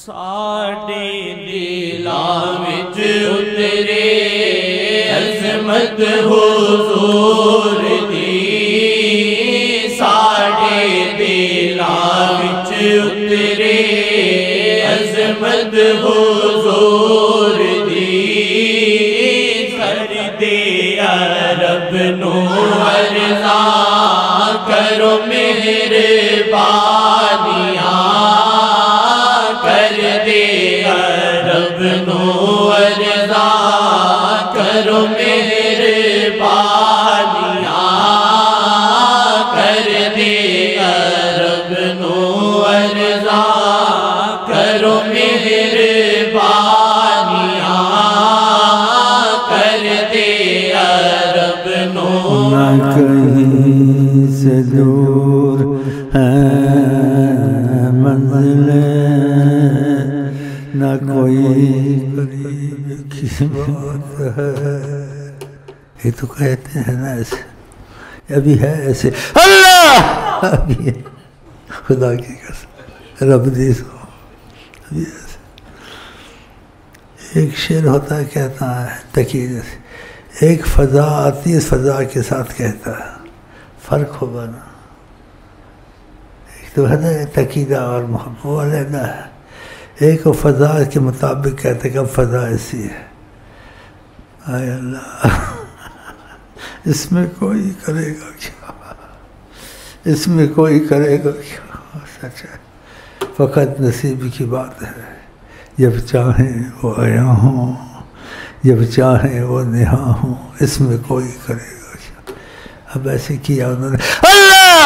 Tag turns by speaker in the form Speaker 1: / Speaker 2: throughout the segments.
Speaker 1: ساڈے دلاں وچ اترے عظمت حضور دی، ساڈے دلاں وچ اترے عظمت حضور دی، کر دے رب نو عرضاں کرو مہربانیاں، کر دے رب نو عرضاں کرو مہربانیاں، کر دے رب نو عرضاں کرو مہربانیاں، کر دے رب نو
Speaker 2: نہ کہیں سے دور ہے منزل، نہ کوئی قریب کی بات ہے. یہ تو کہتے ہیں نا ایسے، ابھی ہے ایسے اللہ ابھی ہے، خدا کی قسم رب دی سو ابھی ایسے. ایک شعر ہوتا ہے کہتا ہے تقید سے، ایک فضا آتی ہے اس فضا کے ساتھ کہتا ہے، فرق ہوگا نا. ایک تو ہے نا تقیدہ اور محبت وہ علیحدہ ہے، ایک وہ فضا کے مطابق کہتے کہ اب فضا ایسی ہے. آئے اللہ اس میں کوئی کرے گا کیا، اس میں کوئی کرے گا کیا. سچ ہے، فقط نصیب کی بات ہے، جب چاہیں وہ آیا ہوں، جب چاہیں وہ نہاں ہوں، اس میں کوئی کرے گا کیا. اب ایسے کیا انہوں نے، اللہ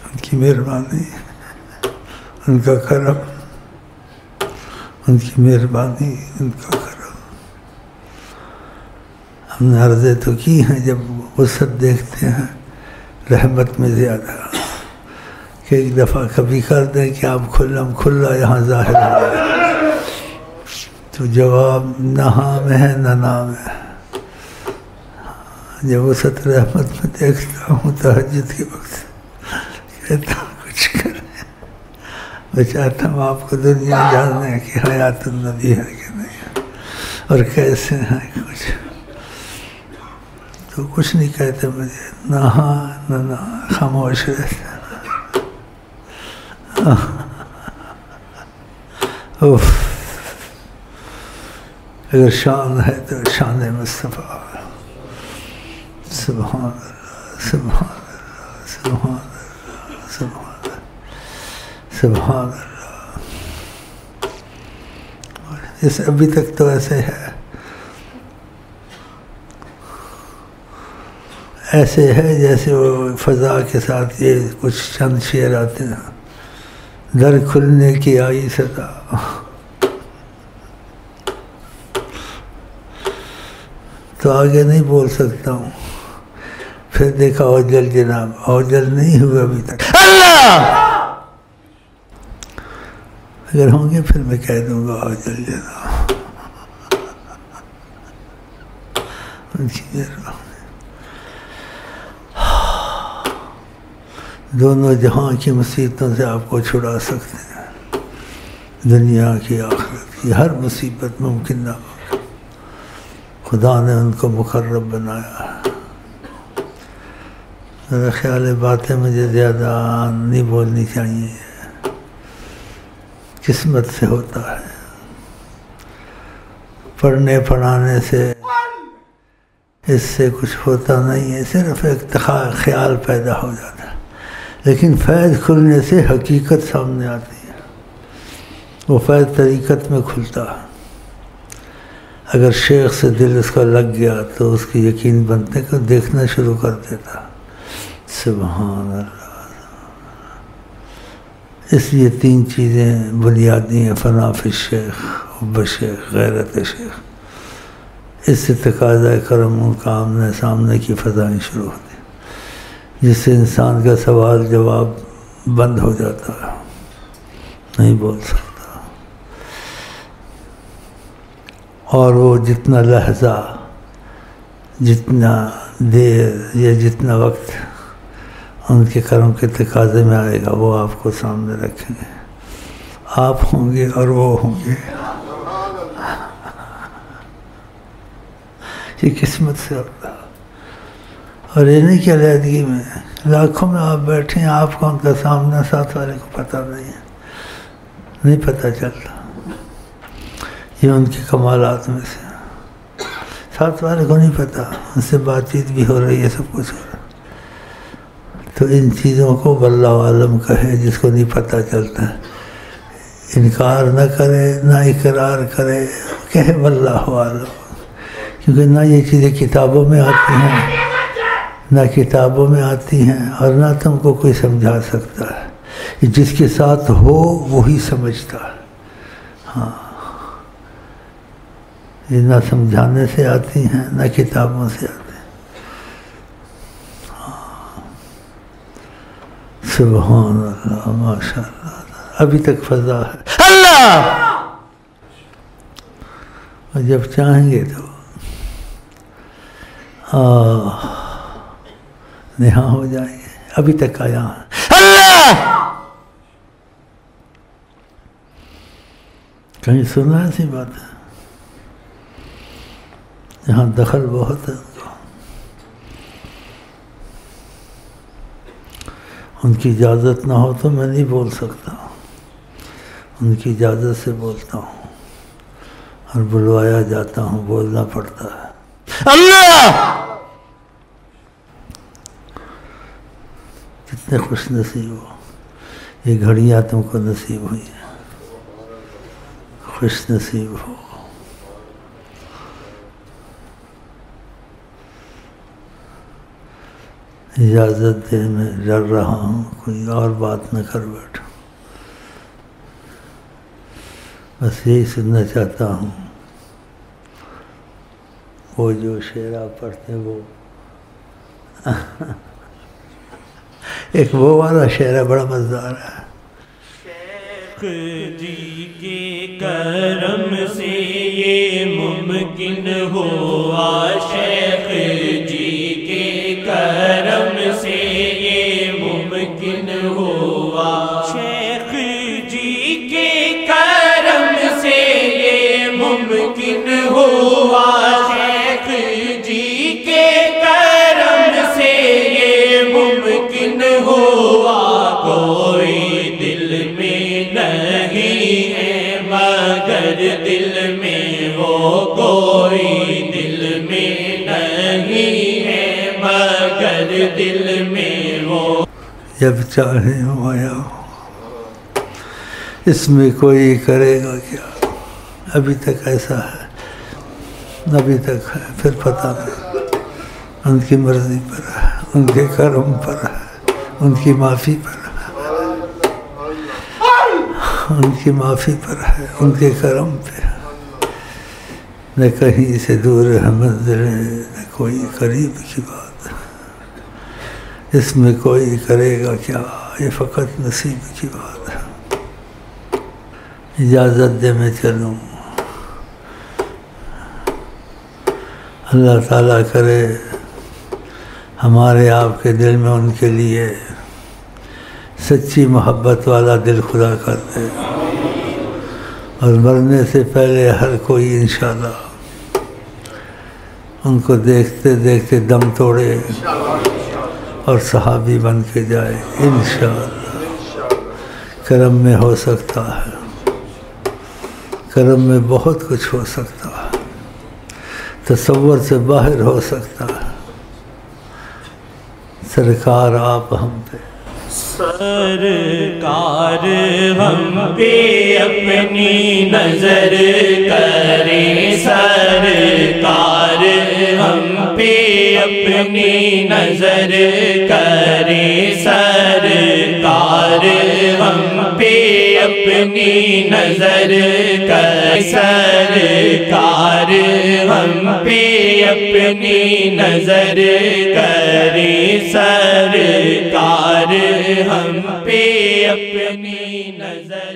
Speaker 2: ان کی مہربانی، ان کا کرم، ان کی مہربانی، ان کا کرم. ہم نے عرضیں تو کی ہیں جب وسعت دیکھتے ہیں رحمت میں زیادہ، کہ ایک دفعہ کبھی کر دیں کہ آپ کھلا یہاں ظاہر ہو جائے، تو جواب نہ ہاں میں ہے نہ نام ہے. جب وسعت رحمت میں دیکھتا ہوں تہجد کے وقت کہتا ہوں کچھ کریں، میں چاہتا ہوں آپ کو دنیا جاننے کہ حیات النبی ہے کہ نہیں اور کیسے ہیں. کچھ نہیں کہتے مجھے، نہ ہاں نہ نہ، خاموش رہتے. اگر شان ہے تو شان مصطفیٰ. سبحان اللہ سبحان اللہ سبحان اللہ سبحان اللہ سبحان اللہ. اس ابھی تک تو ایسے ہے، ایسے ہے جیسے وہ فضا کے ساتھ یہ کچھ چند شعر آتے ہیں، در کھلنے کی آئی صدا، تو آگے نہیں بول سکتا ہوں. پھر دیکھا اوجل جناب، اوجل نہیں ہوئے ابھی تک. اللہ اگر ہوں گے پھر میں کہہ دوں گا اوجل جناب. ان کی مہربانی، دونوں جہاں کی مصیبتوں سے آپ کو چھڑا سکتے ہیں، دنیا کی آخرت کی ہر مصیبت ممکن نہ ہو. خدا نے ان کو مقرب بنایا. میرا خیال ہے باتیں مجھے زیادہ نہیں بولنی چاہیے، قسمت سے ہوتا ہے، پڑھنے پڑھانے سے اس سے کچھ ہوتا نہیں ہے، صرف ایک خیال پیدا ہو جاتا ہے. لیکن فیض کھلنے سے حقیقت سامنے آتی ہے، وہ فیض طریقت میں کھلتا ہے. اگر شیخ سے دل اس کا لگ گیا تو اس کی یقین بنتے کو دیکھنا شروع کر دیتا. سبحان اللہ. اس لیے تین چیزیں بنیادی ہیں، فنا فی الشیخ، حب شیخ، غیرت شیخ. اس سے تقاضۂ کرم ان کا آمنے سامنے کی فضائیں شروع ہوتی، جس سے انسان کا سوال جواب بند ہو جاتا ہے، نہیں بول سکتا. اور وہ جتنا لحظہ، جتنا دیر یا جتنا وقت ان کے کرم کے تقاضے میں آئے گا وہ آپ کو سامنے رکھیں گے. آپ ہوں گے اور وہ ہوں گے. یہ قسمت سے ہوتا. اور یہ نہیں کہ علیحدگی میں لاکھوں میں آپ بیٹھے ہیں، آپ کو ان کا سامنا ساتھ والے کو پتہ نہیں پتہ چلتا. یہ ان کے کمالات میں سے ساتھ والے کو نہیں پتہ، ان سے بات چیت بھی ہو رہی ہے، سب کچھ ہو رہا ہے. تو ان چیزوں کو واللہ عالم کہے جس کو نہیں پتہ چلتا. انکار نہ کرے نہ اقرار کرے، کہے واللہ عالم. کیونکہ نہ یہ چیزیں کتابوں میں آتی ہیں، نہ کتابوں میں آتی ہیں، اور نہ تم کو کوئی سمجھا سکتا ہے. جس کے ساتھ ہو وہی سمجھتا ہے. ہاں، یہ نہ سمجھانے سے آتی ہیں نہ کتابوں سے آتی ہیں. سبحان اللہ، ماشاء اللہ. ابھی تک فضا ہے اللہ، اور جب چاہیں گے تو نہاں ہو جائیں گے. ابھی تک آیا اللہ. کہیں سنا ایسی بات ہے؟ یہاں دخل بہت ہے. ان کی اجازت نہ ہو تو میں نہیں بول سکتا، ان کی اجازت سے بولتا ہوں، اور بلوایا جاتا ہوں، بولنا پڑتا ہے. اللہ کتنے خوش نصیب ہو، یہ گھڑیاں تم کو نصیب ہوئی ہیں. خوش نصیب ہو. اجازت دے، میں ڈر رہا ہوں کوئی اور بات نہ کر بیٹھو. بس یہی سننا چاہتا ہوں. وہ جو شعر آپ پڑھتے ہیں، وہ ایک وہ والا شعر ہے، بڑا مزدار ہے.
Speaker 1: شیخ جی کے کرم سے یہ ممکن ہوا، شیخ جی کے کرم سے یہ ممکن ہوا، شیخ جی کے کرم سے یہ ممکن ہوا، شیخ جی کے کرم سے یہ ممکن ہوا. کوئی دل میں نہیں ہے مگر دل میں وہ، کوئی دل میں نہیں ہے مگر دل میں وہ.
Speaker 2: جب چاہے ہو آیا ہو، اس میں کوئی کرے گا کیا. ابھی تک ایسا ہے، ابھی تک ہے، پھر پتہ نہیں. ان کی مرضی پر ہے، ان کے کرم پر ہے، ان کی معافی پر ہے، ان کی معافی پر ہے، ان کے کرم پہ ہے. نہ کہیں سے دور ہے منزل، نہ کوئی قریب کی بات ہے. اس میں کوئی کرے گا کیا، یہ فقط نصیب کی بات ہے. اجازت دے میں چلوں. اللہ تعالیٰ کرے ہمارے آپ کے دل میں ان کے لیے سچی محبت والا دل خدا کر دے، اور مرنے سے پہلے ہر کوئی انشاءاللہ ان کو دیکھتے دیکھتے دم توڑے اور صحابی بن کے جائے انشاءاللہ. کرم میں ہو سکتا ہے، کرم میں بہت کچھ ہو سکتا ہے، تصور سے باہر ہو سکتا ہے. سرکار آپ ہم پہ،
Speaker 1: سرکار ہم پہ اپنی نظر کریں، سرکار ہم پہ اپنی نظر کریں، سرکار ہم پہ اپنی نظر کریں، سرکار ہم پہ اپنی نظر کریں، سرکار ہم پہ اپنی نظر